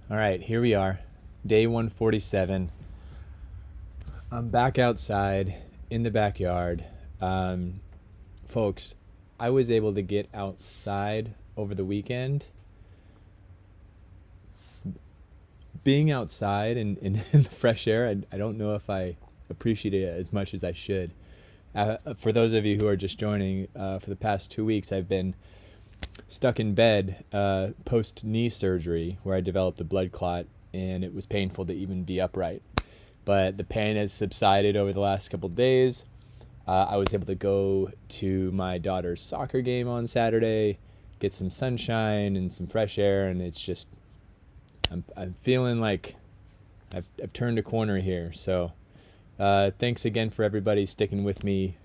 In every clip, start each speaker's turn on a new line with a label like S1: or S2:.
S1: All right, here we are, day 147. I'm back outside in the backyard. Folks, I was able to get outside over the weekend. Being outside in the fresh air, I don't know if I appreciate it as much as I should. For those of you who are just joining, for the past 2 weeks, I've been stuck in bed post knee surgery where I developed a blood clot, and it was painful to even be upright. But the pain has subsided over the last couple days. I was able to go to my daughter's soccer game on Saturday, get some sunshine and some fresh air, and it's just I'm feeling like I've turned a corner here. So thanks again for everybody sticking with me.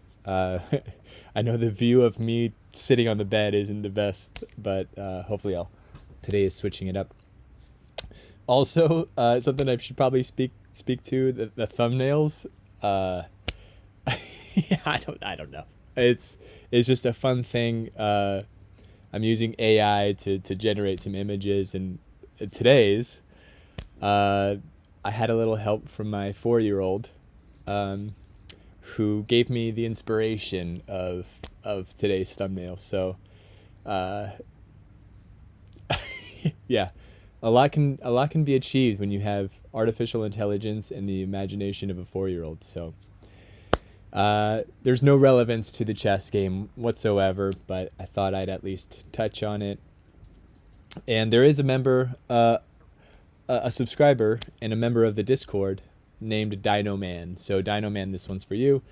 S1: I know the view of me sitting on the bed isn't the best, but hopefully today is switching it up. Also, something I should probably speak to, the thumbnails. Yeah, I don't know. It's just a fun thing. I'm using AI to generate some images, and today's I had a little help from my 4-year-old, who gave me the inspiration of today's thumbnail. So yeah, a lot can be achieved when you have artificial intelligence and the imagination of a 4-year-old. So there's no relevance to the chess game whatsoever, but I thought I'd at least touch on it. And there is a member, a subscriber and a member of the Discord named Dino Man. So Dino Man, this one's for you.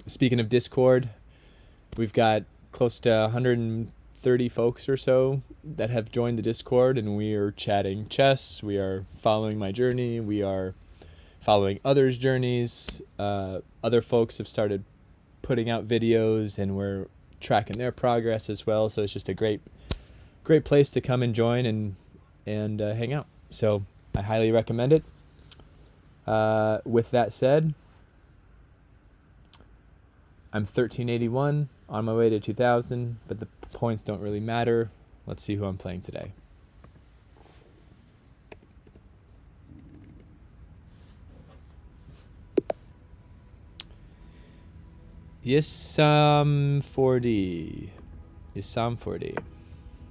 S1: Speaking of Discord, we've got close to 130 folks or so that have joined the Discord, and we are chatting chess. We are following my journey. We are following others' journeys. Other folks have started putting out videos, and we're tracking their progress as well. So it's just a great place to come and join and hang out. So I highly recommend it. With that said, I'm 1381 on my way to 2000, but the points don't really matter. Let's see who I'm playing today. Yisam 4D.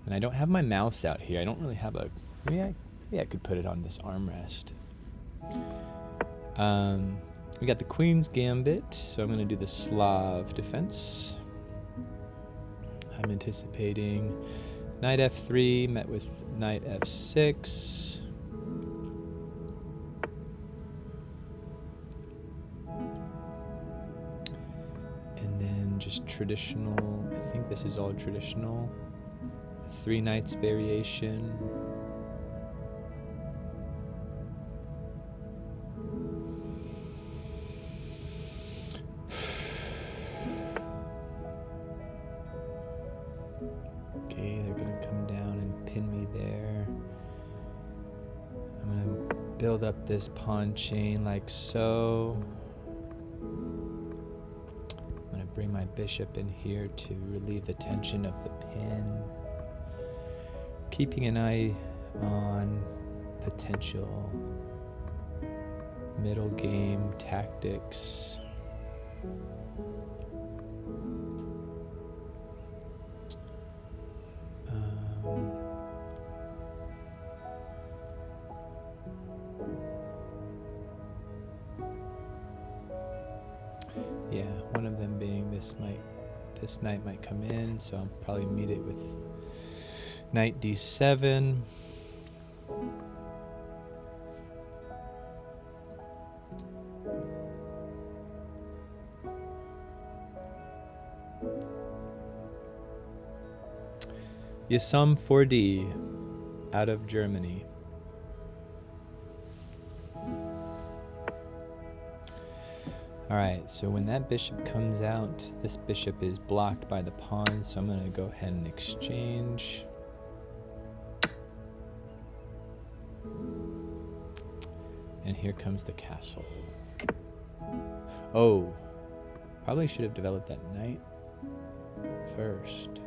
S1: And I don't have my mouse out here. I don't really have maybe I could put it on this armrest. We got the Queen's Gambit, so I'm going to do the Slav defense. I'm anticipating knight f3 met with knight f6. And then just traditional, I think this is all traditional. 3 knights variation. Okay, they're gonna come down and pin me there. I'm gonna build up this pawn chain like so. I'm gonna bring my bishop in here to relieve the tension of the pin. Keeping an eye on potential middle game tactics. Yeah, one of them being this knight might come in, so I'll probably meet it with knight d7. Yisam 4D out of Germany. Alright, so when that bishop comes out, this bishop is blocked by the pawn, so I'm going to go ahead and exchange. And here comes the castle. Oh, probably should have developed that knight first.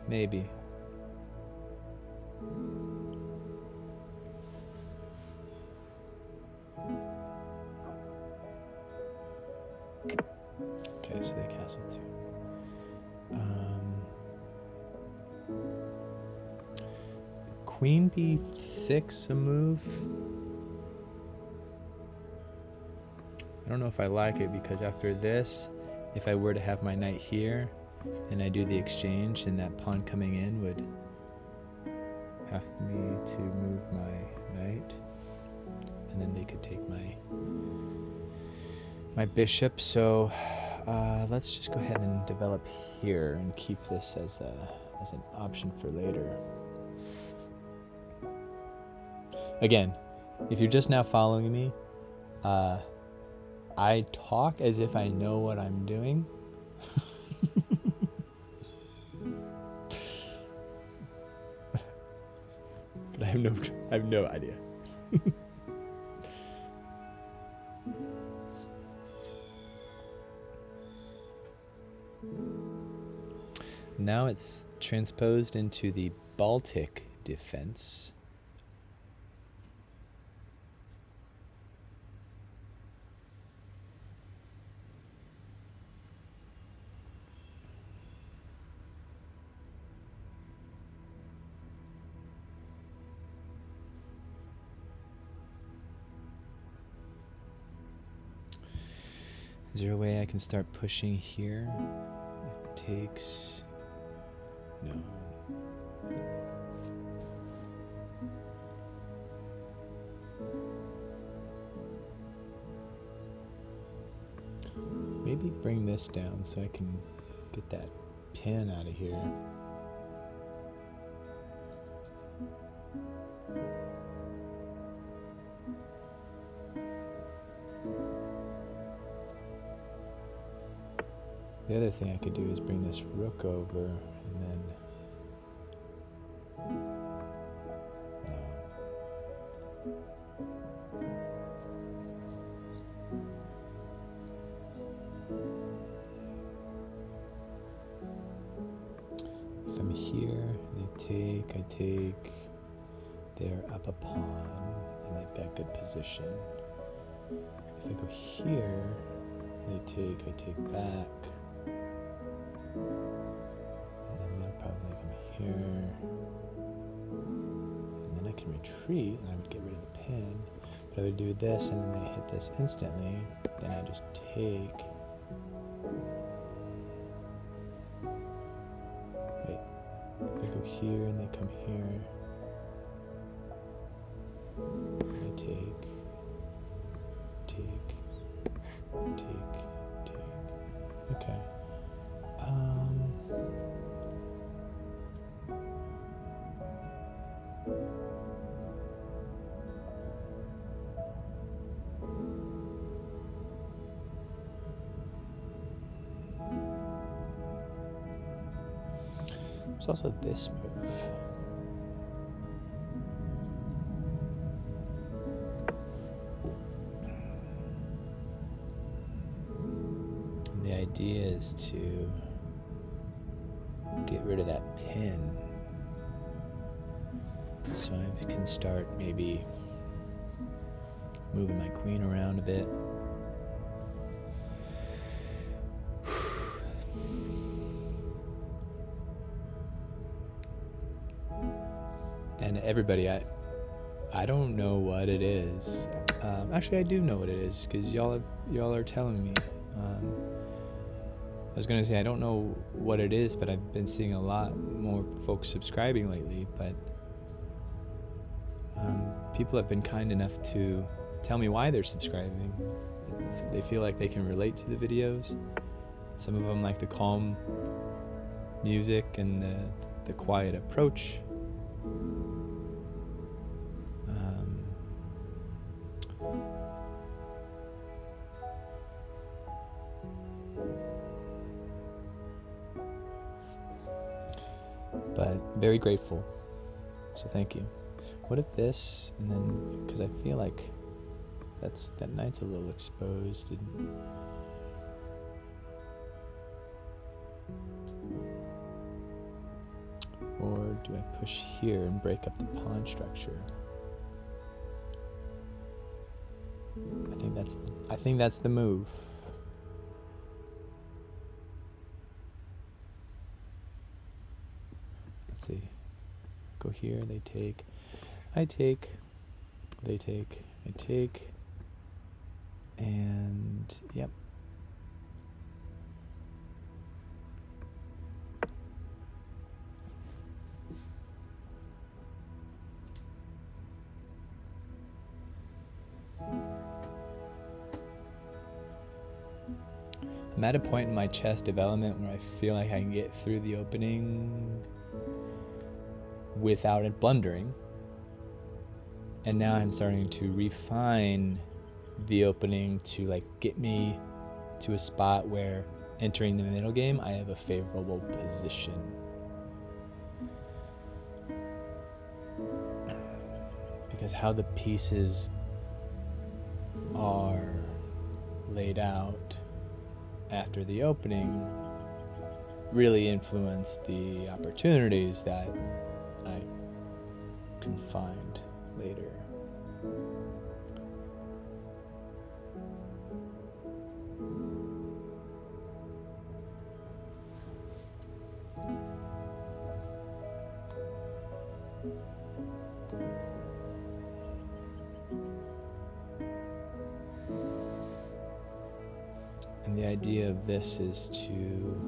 S1: Maybe. Okay, so they castle too. Queen b6 a move. I don't know if I like it, because after this, if I were to have my knight here and I do the exchange, then that pawn coming in would have me to move my knight, and then they could take my bishop. So let's just go ahead and develop here and keep this as an option for later. Again, if you're just now following me, I talk as if I know what I'm doing. But I have no idea. Now it's transposed into the Baltic Defense. Is there a way I can start pushing here? It takes... No. Maybe bring this down so I can get that pin out of here. The other thing I could do is bring this rook over and then... If I'm here, they take, I take, they're up a pawn, and they've got good position. If I go here, they take, I take back. And then they'll probably come here. And then I can retreat, and I would get rid of the pin. But I would do this, and then they hit this instantly. Then I just take. Wait. If I go here, and they come here. I take. Take. Take. Take. Okay. There's also this move. And the idea is to get rid of that pin. So I can start maybe moving my queen around a bit. And everybody, I don't know what it is. Actually, I do know what it is, because y'all are telling me. I was gonna say I don't know what it is, but I've been seeing a lot more folks subscribing lately. But people have been kind enough to tell me why they're subscribing. They feel like they can relate to the videos. Some of them like the calm music and the quiet approach. But very grateful, so thank you. What if this, and then, because I feel like that knight's a little exposed. do I push here and break up the pawn structure? I think that's the move. Let's see. Go here, they take, I take, they take, I take, and yep. I'm at a point in my chess development where I feel like I can get through the opening without it blundering. And now I'm starting to refine the opening to like get me to a spot where entering the middle game I have a favorable position. Because how the pieces are laid out after the opening really influence the opportunities that I can find later. And the idea of this is to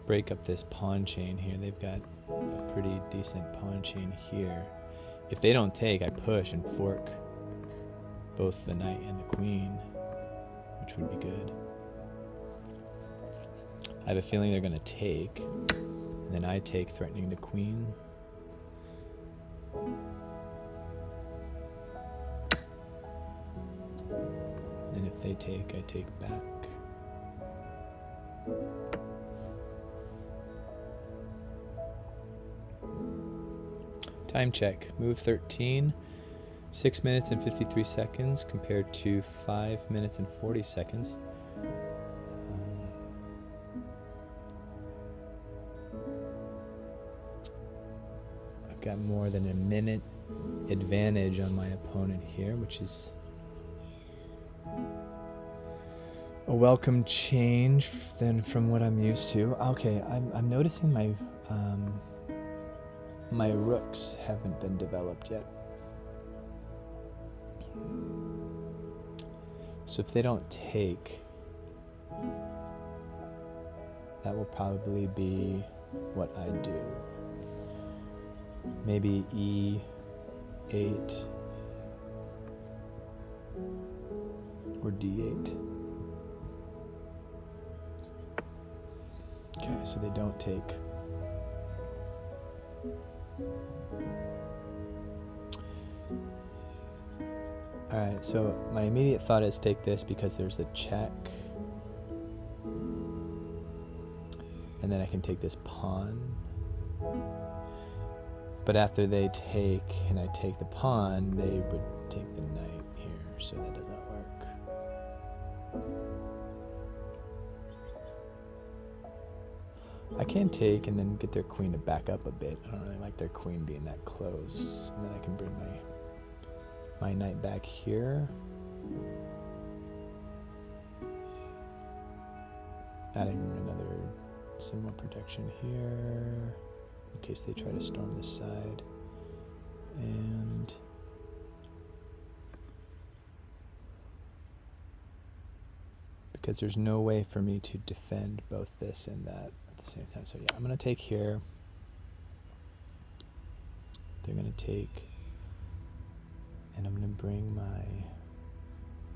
S1: break up this pawn chain here. They've got a pretty decent pawn chain here. If they don't take, I push and fork both the knight and the queen, which would be good. I have a feeling they're going to take, and then I take, threatening the queen. And if they take, I take back. Time check. Move 13. 6 minutes and 53 seconds compared to 5 minutes and 40 seconds. I've got more than a minute advantage on my opponent here, which is a welcome change than from what I'm used to. Okay, I'm noticing my rooks haven't been developed yet. So if they don't take, that will probably be what I do. Maybe E8 or D8. Okay, so they don't take. Alright, so my immediate thought is take this because there's a check. And then I can take this pawn. But after they take and I take the pawn, they would take the knight here, so that doesn't work. I can take and then get their queen to back up a bit. I don't really like their queen being that close. And then I can bring my knight back here. Adding another similar protection here in case they try to storm this side. And because there's no way for me to defend both this and that at the same time. So yeah, I'm going to take here. They're going to take. And I'm going to bring my...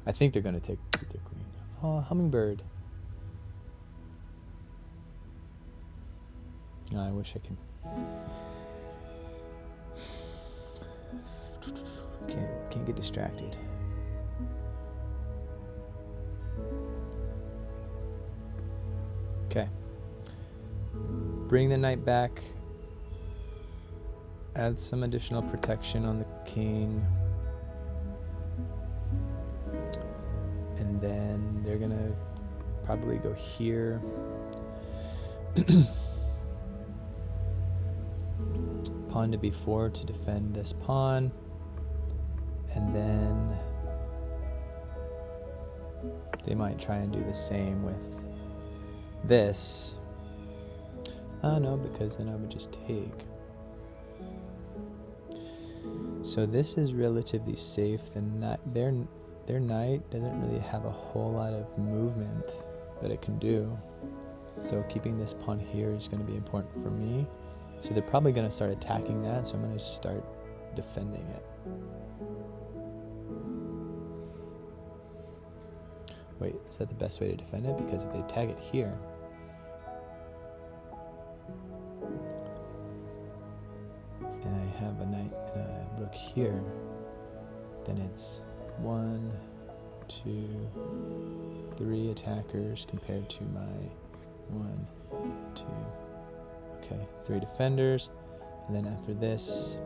S1: I think they're going to take their queen. Oh, hummingbird. Oh, I wish I could... Can't get distracted. Okay. Bring the knight back. Add some additional protection on the king. And then they're gonna probably go here. pawn to b4 to defend this pawn. And then they might try and do the same with this. No, because then I would just take. So this is relatively safe. Their knight doesn't really have a whole lot of movement that it can do. So keeping this pawn here is going to be important for me. So they're probably going to start attacking that, so I'm going to start defending it. Wait, is that the best way to defend it? Because if they tag it here, and I have a knight and a rook here, then it's 1, 2, 3 attackers compared to my 1, 2, okay, 3 defenders. And then after this,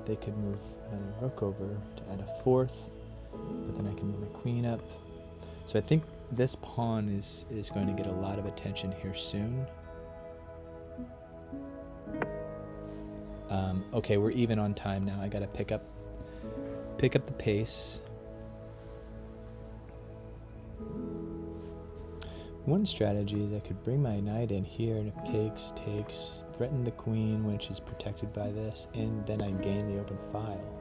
S1: they could move another rook over to add a 4th, but then I can move my queen up. So I think this pawn is going to get a lot of attention here soon. Okay, we're even on time now. I gotta pick up the pace. One strategy is I could bring my knight in here, and if takes, threaten the queen, which is protected by this, and then I gain the open file.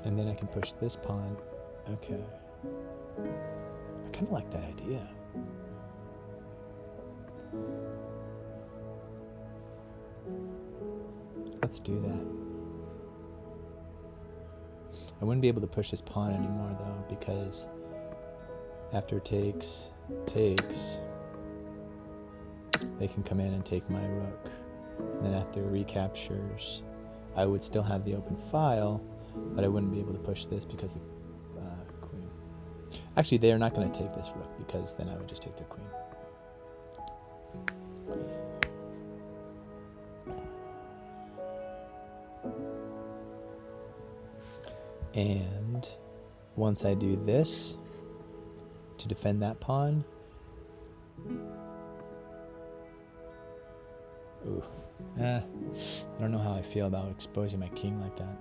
S1: And then I can push this pawn. Okay. I kind of like that idea. Let's do that. I wouldn't be able to push this pawn anymore though, because after takes, they can come in and take my rook. And then after recaptures, I would still have the open file, but I wouldn't be able to push this because the queen. Actually, they are not going to take this rook, because then I would just take the queen. And once I do this to defend that pawn, I don't know how I feel about exposing my king like that.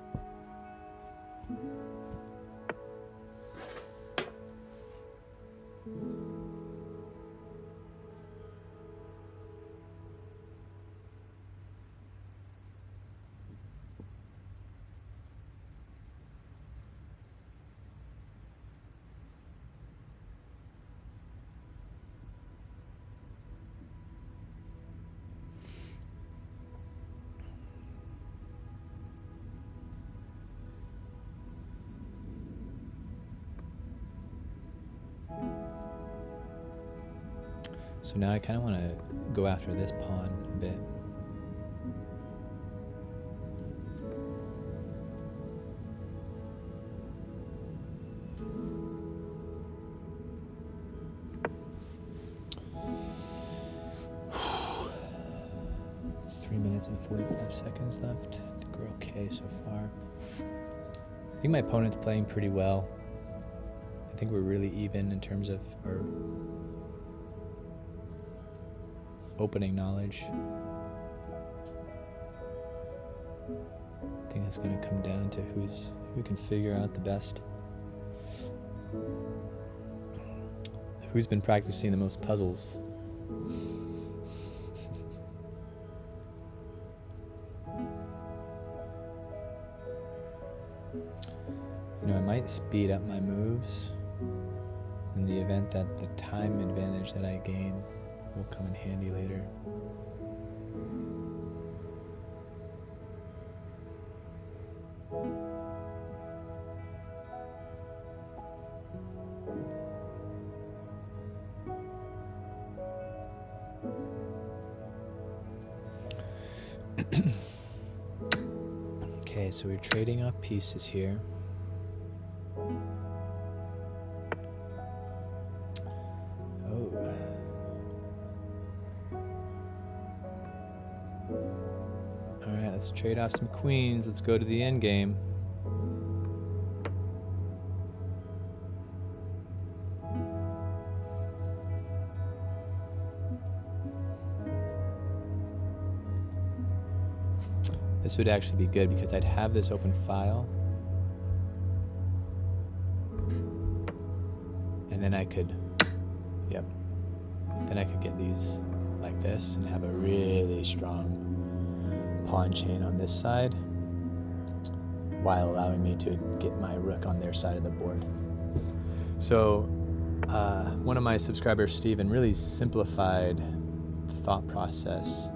S1: So now I kind of want to go after this pawn a bit. And 45 seconds left. I think we're okay so far. I think my opponent's playing pretty well. I think we're really even in terms of our opening knowledge. I think it's going to come down to who can figure out the best. Who's been practicing the most puzzles. I might speed up my moves in the event that the time advantage that I gain will come in handy later. Okay, so we're trading off pieces here. Let's trade off some queens. Let's go to the end game. This would actually be good because I'd have this open file. And then I could, yep. Then I could get these like this and have a really strong pawn chain on this side while allowing me to get my rook on their side of the board. So one of my subscribers, Steven, really simplified the thought process.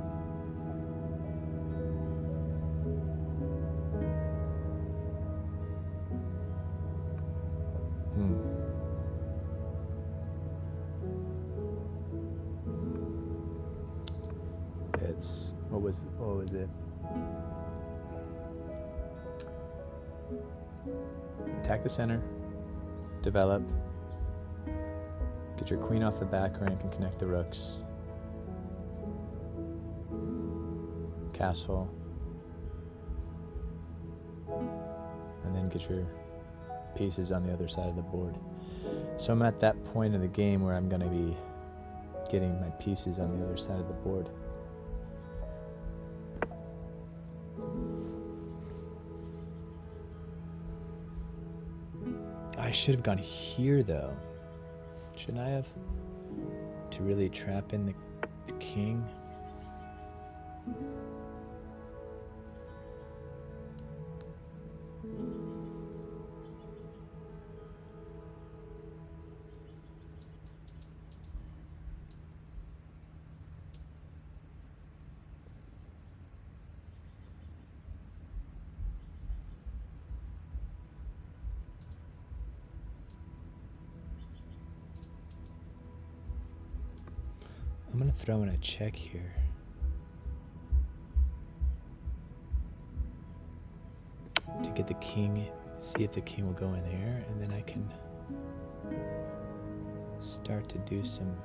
S1: It's, what was it? Attack the center, develop, get your queen off the back rank and connect the rooks, castle, and then get your pieces on the other side of the board. So I'm at that point of the game where I'm going to be getting my pieces on the other side of the board. I should have gone here though. Shouldn't I have? To really trap in the king. I'm going to throw in a check here. To get the king, see if the king will go in there, and then I can start to do some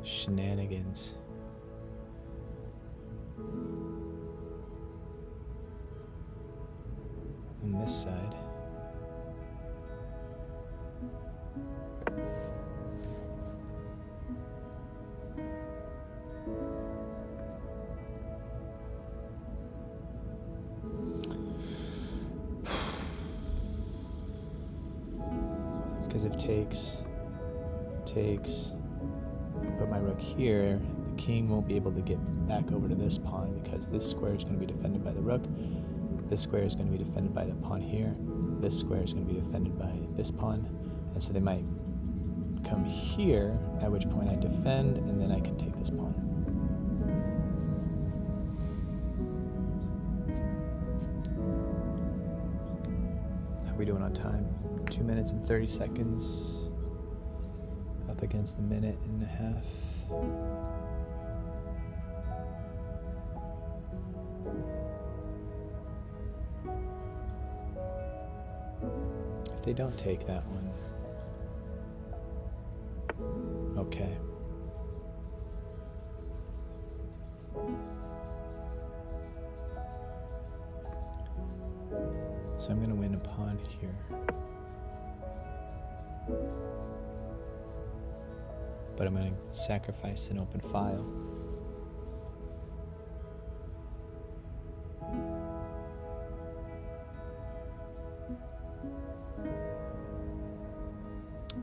S1: shenanigans. On this side. Because if takes, put my rook here, the king won't be able to get back over to this pawn because this square is going to be defended by the rook, this square is going to be defended by the pawn here, this square is going to be defended by this pawn, and so they might come here, at which point I defend, and then I can take this pawn. How are we doing on time? 2 minutes and 30 seconds, up against the minute and a half. If they don't take that one, okay. So I'm going to win a pawn here. But I'm going to sacrifice an open file.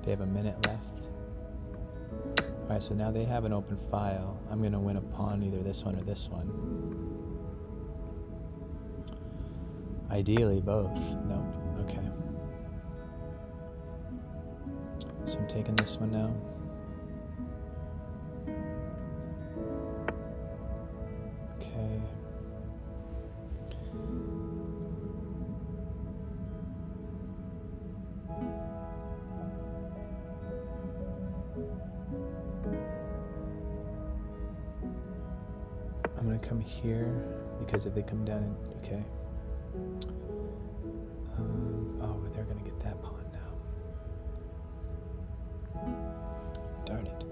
S1: They have a minute left. Alright, so now they have an open file. I'm going to win a pawn, either this one or this one. Ideally, both. Nope. Okay. So I'm taking this one now. Okay. I'm gonna come here because if they come down and okay. Oh, they're gonna get that pawn now. Darn it.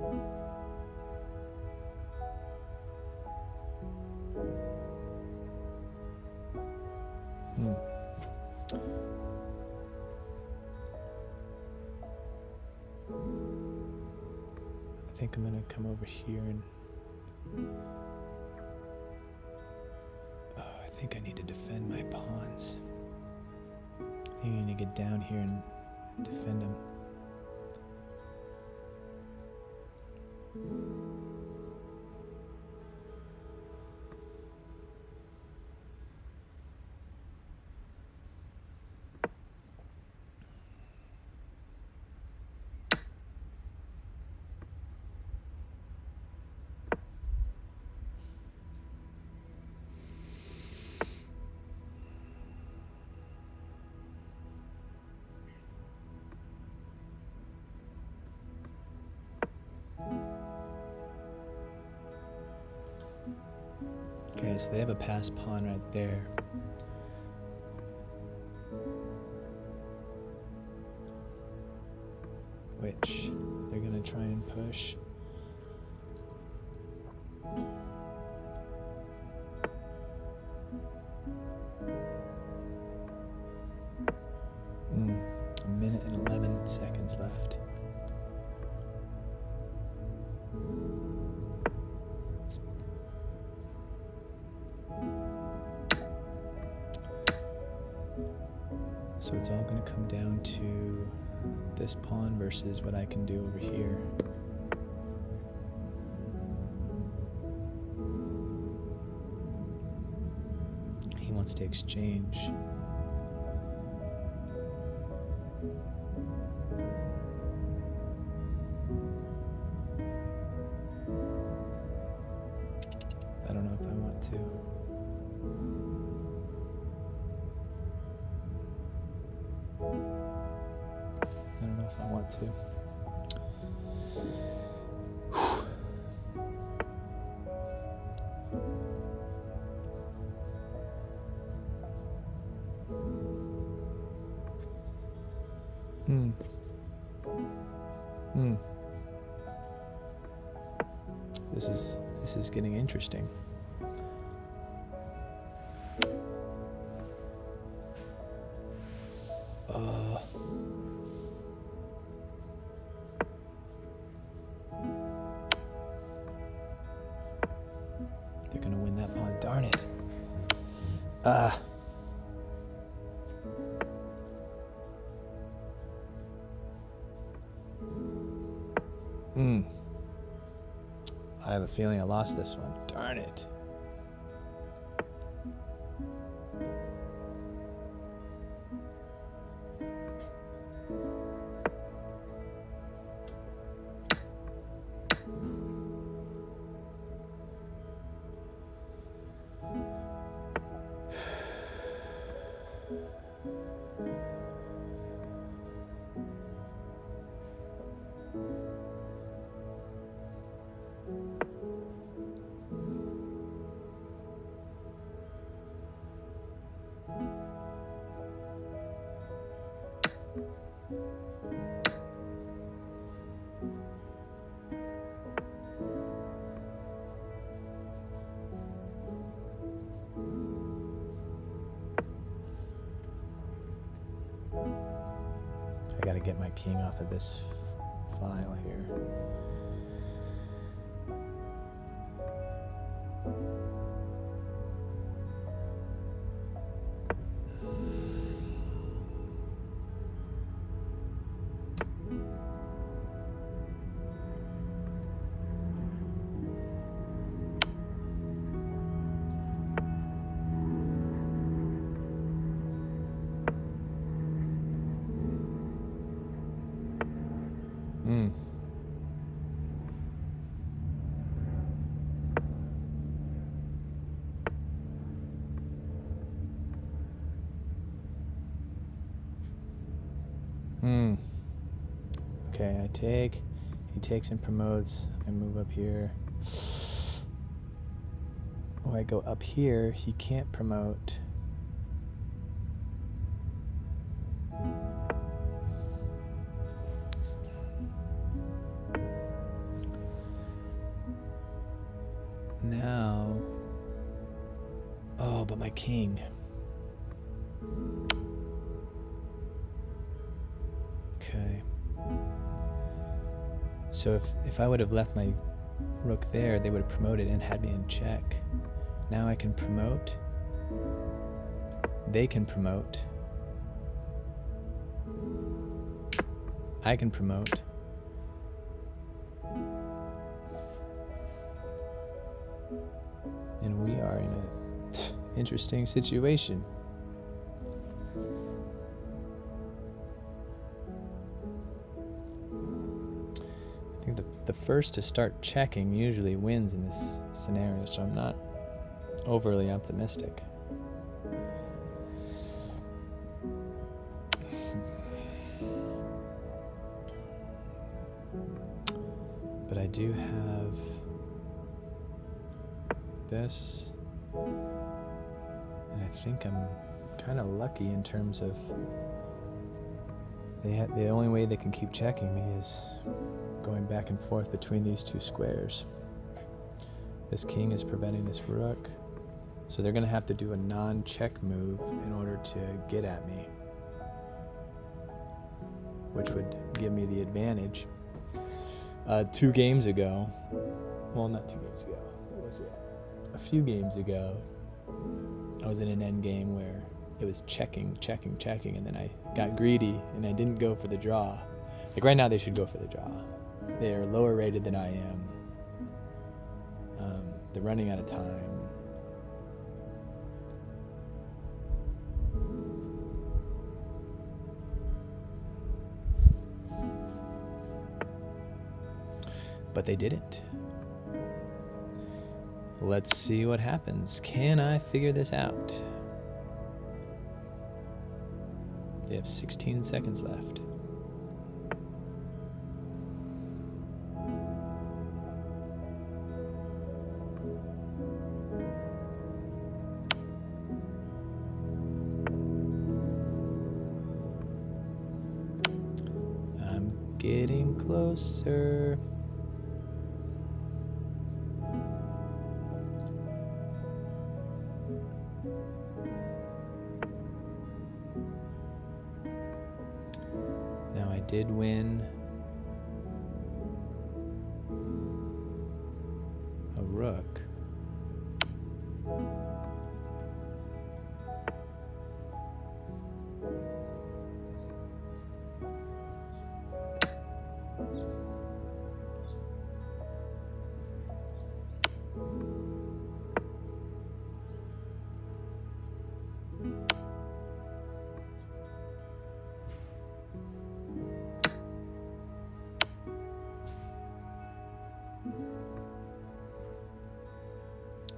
S1: I think I'm gonna come over here and I think I need to defend my pawns. I think I need to get down here and defend them. Okay, so they have a passed pawn right there. Which they're gonna try and push. A minute and 11 seconds left. So it's all going to come down to this pawn versus what I can do over here. He wants to exchange. I don't know if I want to. I don't know if I want to. This is getting interesting. They're gonna win that pawn. Darn it. I have a feeling I lost this one. Darn it. I gotta get my king off of this file here. Okay, I take. He takes and promotes. I move up here. Oh, I go up here. He can't promote. Now... Oh, but my king. Okay. So if I would have left my rook there, they would have promoted and had me in check. Now I can promote. They can promote. I can promote. And we are in an interesting situation. I think the first to start checking usually wins in this scenario, so I'm not overly optimistic. But I do have this, and I think I'm kind of lucky in terms of the only way they can keep checking me is going back and forth between these two squares. This king is preventing this rook, so they're going to have to do a non-check move in order to get at me, which would give me the advantage. 2 games ago, well, not 2 games ago, what was it? A few games ago, I was in an end game where it was checking, and then I got greedy and I didn't go for the draw. Like right now, they should go for the draw. They're lower rated than I am. They're running out of time. But they didn't. Let's see what happens. Can I figure this out? They have 16 seconds left. I'm getting closer. Did win a rook.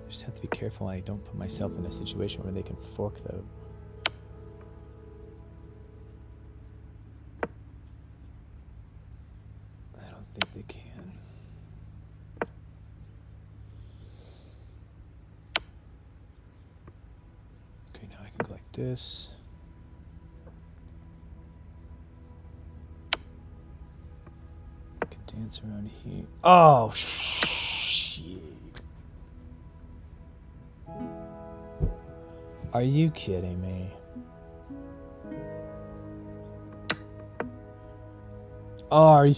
S1: I just have to be careful I don't put myself in a situation where they can fork the... I don't think they can. Okay, now I can go like this. I can dance around here. Oh, shit. Are you kidding me? Oh, are you?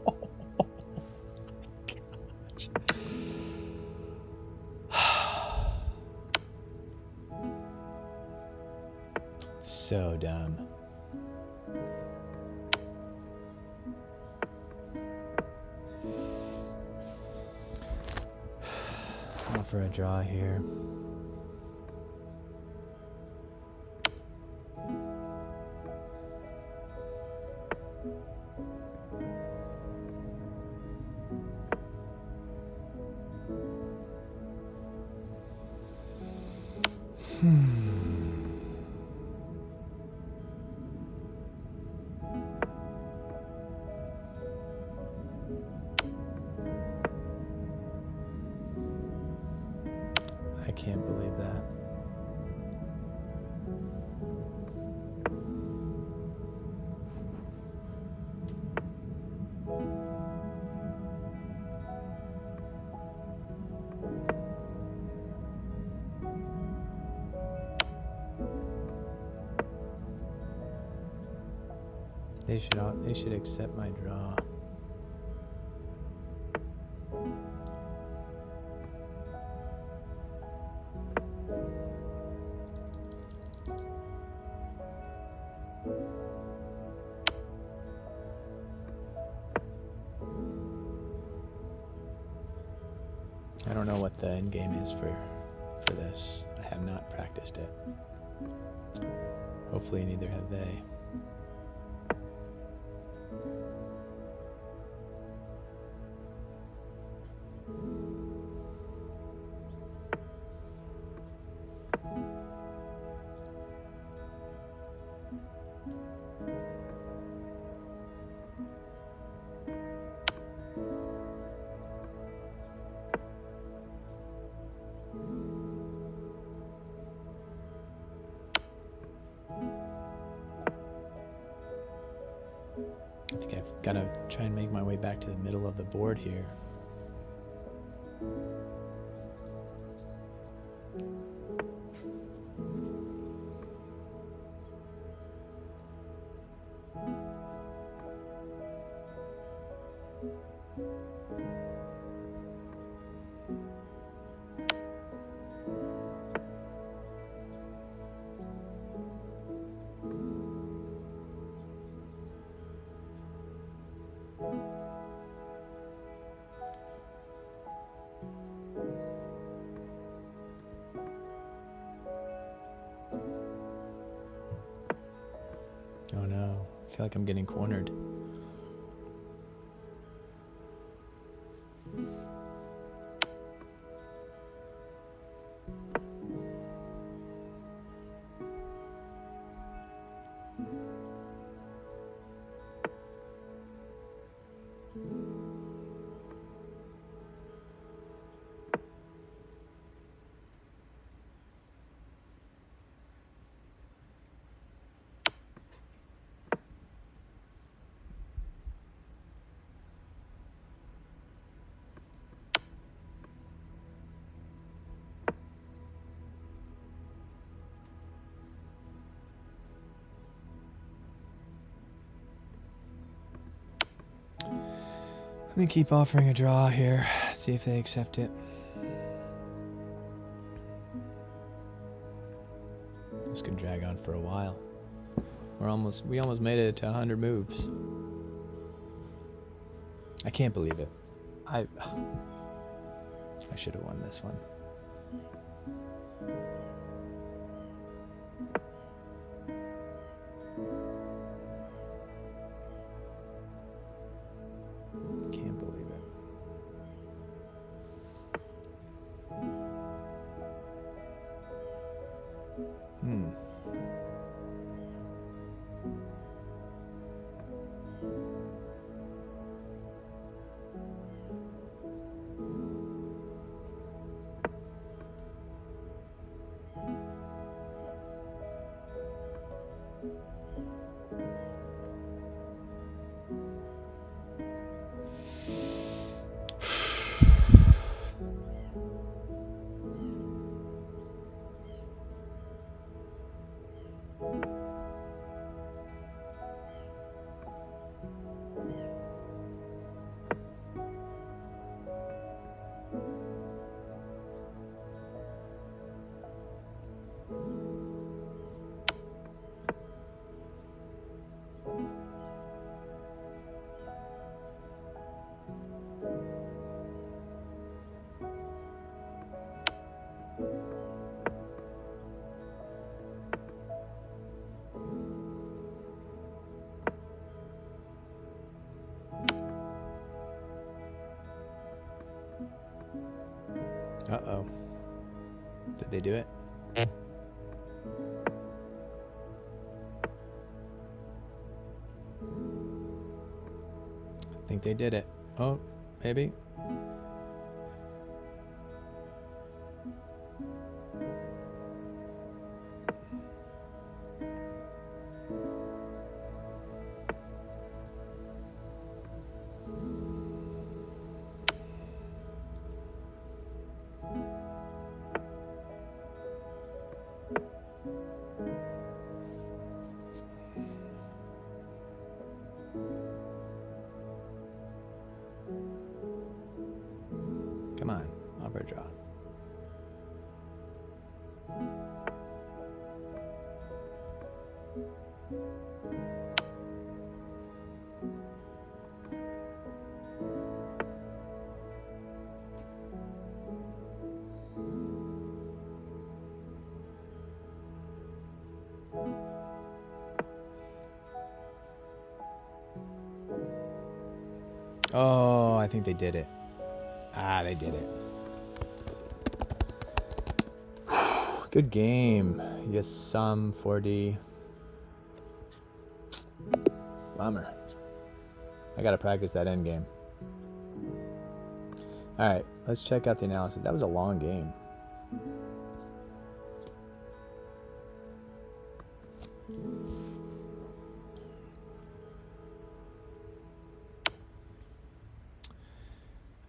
S1: Oh my gosh. So dumb. Going for a draw here. I can't believe that. They should accept my draw. I don't know what the end game is for this. I have not practiced it. Hopefully neither have they. I think I've got to try and make my way back to the middle of the board here. Oh no, I feel like I'm getting cornered. Let me keep offering a draw here, see if they accept it. This could drag on for a while. We almost made it to 100 moves. I can't believe it. I should have won this one. Can't believe it. Uh-oh. Did they do it? I think they did it. Oh, maybe. Come on, opera draw. Oh, I think they did it. Ah, they did it. Good game. Yes, some 4D. Bummer. I gotta practice that end game. Alright, let's check out the analysis. That was a long game.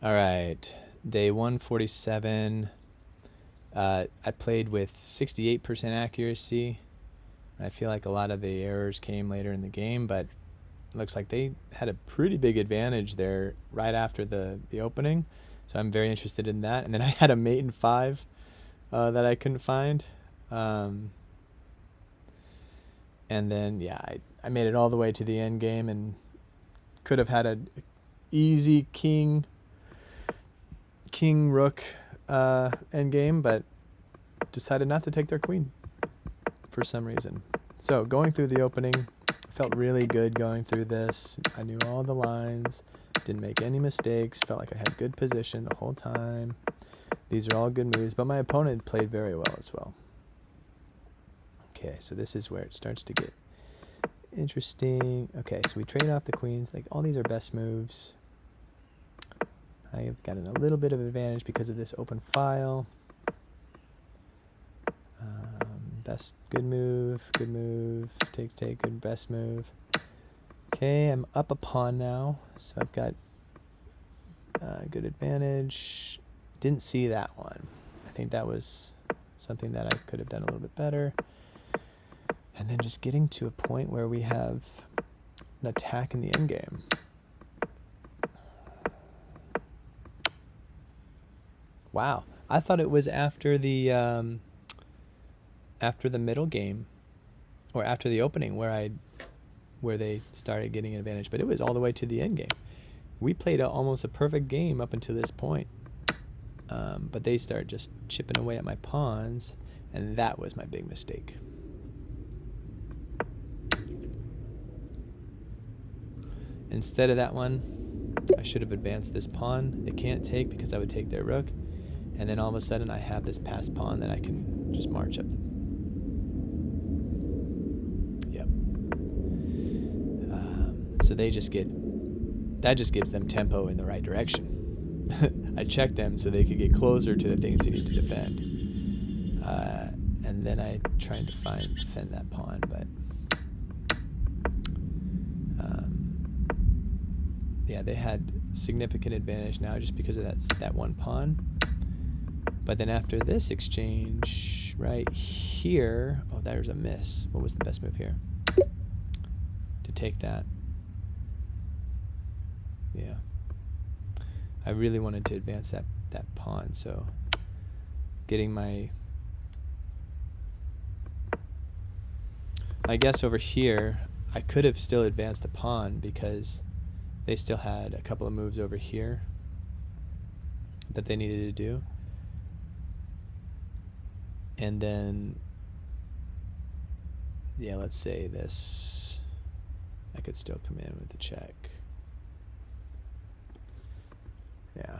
S1: All right, day 147. I played with 68% accuracy. I feel like a lot of the errors came later in the game, but it looks like they had a pretty big advantage there right after the opening. So I'm very interested in that. And then I had a mate in 5 that I couldn't find. And then, yeah, I made it all the way to the end game and could have had an easy king rook endgame, but decided not to take their queen for some reason. So going through the opening, felt really good going through this. I knew all the lines, didn't make any mistakes, felt like I had good position the whole time. These are all good moves, but my opponent played very well as well. Okay, so this is where it starts to get interesting. Okay, so we trade off the queens. Like, all these are best moves. I have gotten a little bit of advantage because of this open file. Best, good move, take, good, best move. Okay, I'm up a pawn now, so I've got good advantage. Didn't see that one. I think that was something that I could have done a little bit better. And then just getting to a point where we have an attack in the endgame. Wow, I thought it was after the middle game, or after the opening, where they started getting an advantage, but it was all the way to the end game. We played almost a perfect game up until this point, but they started just chipping away at my pawns, and that was my big mistake. Instead of that one, I should have advanced this pawn. They can't take because I would take their rook. And then all of a sudden I have this passed pawn that I can just march up. Yep. So they just that just gives them tempo in the right direction. I checked them so they could get closer to the things they need to defend. And then I tried to defend that pawn, but yeah, they had significant advantage now just because of that one pawn. But then after this exchange right here, oh, there's a miss. What was the best move here? To take that. Yeah. I really wanted to advance that pawn, so getting I guess over here, I could have still advanced the pawn because they still had a couple of moves over here that they needed to do. And then, yeah, let's say this. I could still come in with the check. Yeah.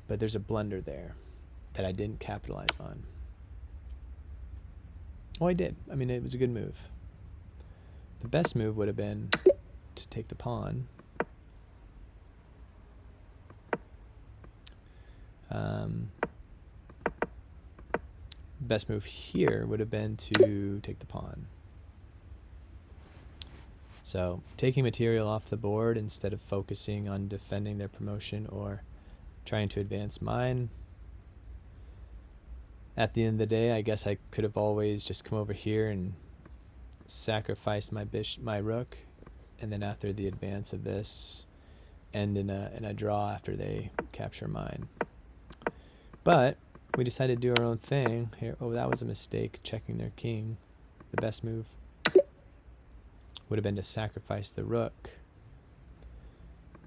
S1: But there's a blunder there that I didn't capitalize on. Oh, I did. I mean, it was a good move. The best move would have been to take the pawn. Best move here would have been to take the pawn. So taking material off the board instead of focusing on defending their promotion or trying to advance mine. At the end of the day, I guess I could have always just come over here and sacrificed my rook, and then after the advance of this, end in a draw after they capture mine. But we decided to do our own thing here. Oh, that was a mistake, checking their king. The best move would have been to sacrifice the rook,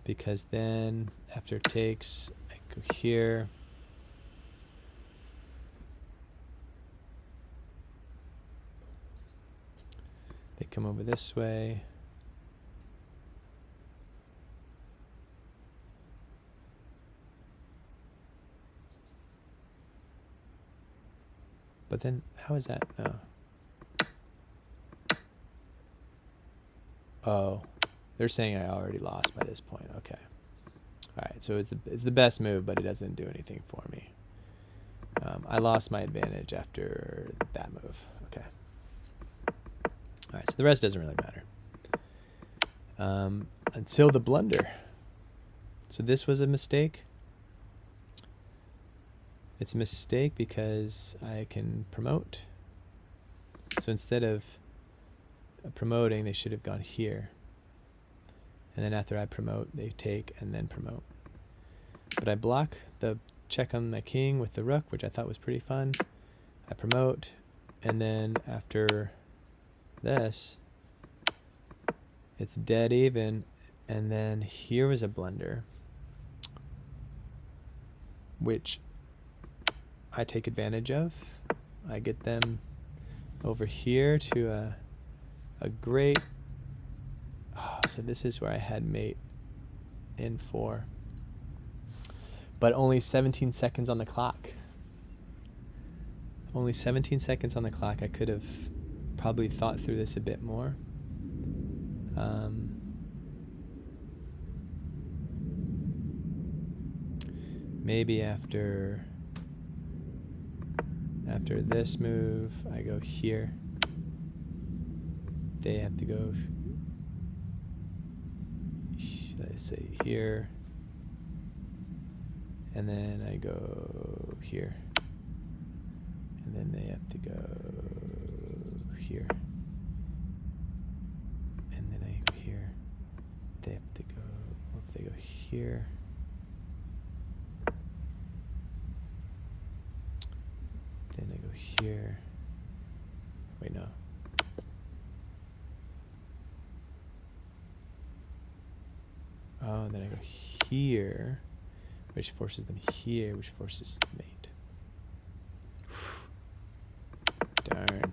S1: because then after takes, I go here. They come over this way. But then, how is that? No. Oh, they're saying I already lost by this point. Okay. All right, so it's the best move, but it doesn't do anything for me. I lost my advantage after that move. Okay. All right, so the rest doesn't really matter. Until the blunder. So this was a mistake. It's a mistake because I can promote. So instead of promoting, they should have gone here. And then after I promote, they take and then promote. But I block the check on my king with the rook, which I thought was pretty fun. I promote, and then after this, it's dead even. And then here was a blunder, which I take advantage of. I get them over here to a great... Oh, so this is where I had mate in 4. But only 17 seconds on the clock. Only 17 seconds on the clock. I could have probably thought through this a bit more. Maybe after this move, I go here. They have to go, let's say here. And then I go here. And then they have to go here. And then I go here. They have to go, well, if they go here. Then I go here. Wait, no. Oh, and then I go here, which forces them here, which forces the mate. Darn.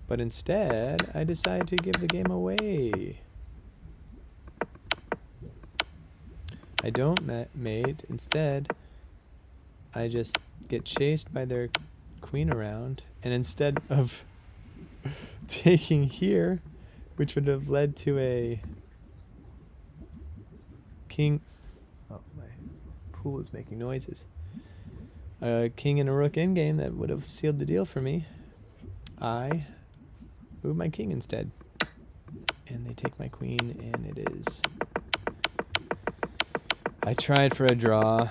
S1: But instead, I decide to give the game away. I don't mate. Instead, I just get chased by their queen around, and instead of taking here, which would have led to a king... Oh, my pool is making noises. A king and a rook endgame that would have sealed the deal for me. I move my king instead. And they take my queen, and it is... I tried for a draw,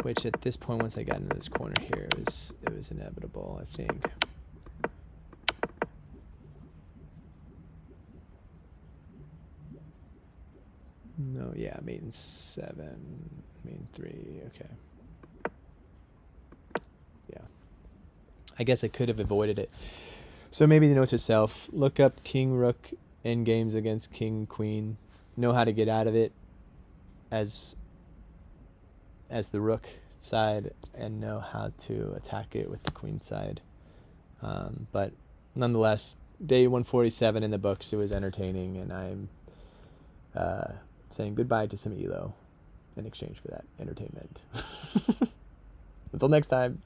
S1: which at this point, once I got into this corner here, it was inevitable, I think. No, yeah, mate in 7, mate in 3, okay. Yeah. I guess I could have avoided it. So maybe the note to self, look up king, rook, endgames against king, queen. Know how to get out of it as the rook side, and know how to attack it with the queen side. But nonetheless, day 147 in the books, it was entertaining, and I'm saying goodbye to some elo in exchange for that entertainment. Until next time.